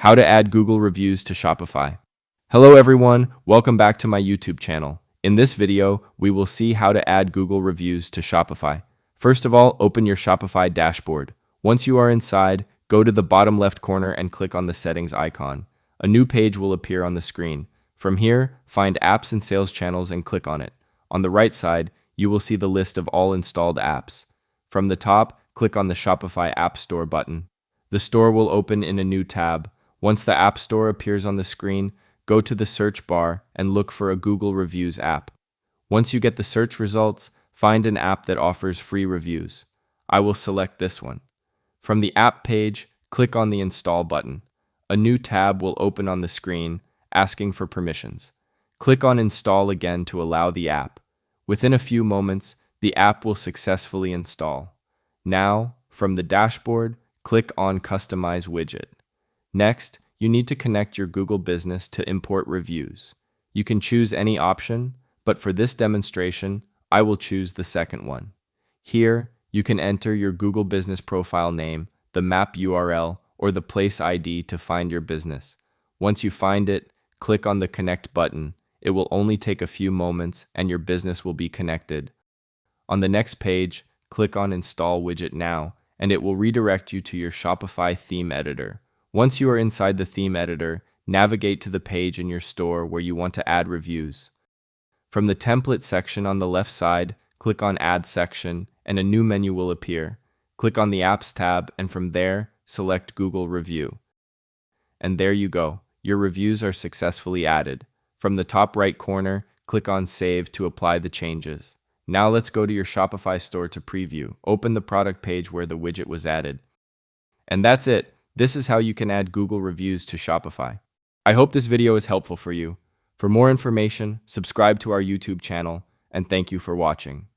How to add Google reviews to Shopify. Hello everyone, welcome back to my YouTube channel. In this video, we will see how to add Google reviews to Shopify. First of all, open your Shopify dashboard. Once you are inside, go to the bottom left corner and click on the settings icon. A new page will appear on the screen. From here, find apps and sales channels and click on it. On the right side, you will see the list of all installed apps. From the top, click on the Shopify App Store button. The store will open in a new tab. Once the App Store appears on the screen, go to the search bar and look for a Google Reviews app. Once you get the search results, find an app that offers free reviews. I will select this one. From the app page, click on the Install button. A new tab will open on the screen, asking for permissions. Click on Install again to allow the app. Within a few moments, the app will successfully install. Now, from the dashboard, click on Customize Widget. Next, you need to connect your Google business to import reviews. You can choose any option, but for this demonstration, I will choose the second one. Here, you can enter your Google business profile name, the map URL, or the place ID to find your business. Once you find it, click on the Connect button. It will only take a few moments and your business will be connected. On the next page, click on Install Widget Now, and it will redirect you to your Shopify theme editor. Once you are inside the theme editor, navigate to the page in your store where you want to add reviews. From the template section on the left side, click on Add Section, and a new menu will appear. Click on the Apps tab, and from there, select Google Review. And there you go, your reviews are successfully added. From the top right corner, click on Save to apply the changes. Now let's go to your Shopify store to preview. Open the product page where the widget was added. And that's it. This is how you can add Google reviews to Shopify. I hope this video is helpful for you. For more information, subscribe to our YouTube channel, and thank you for watching.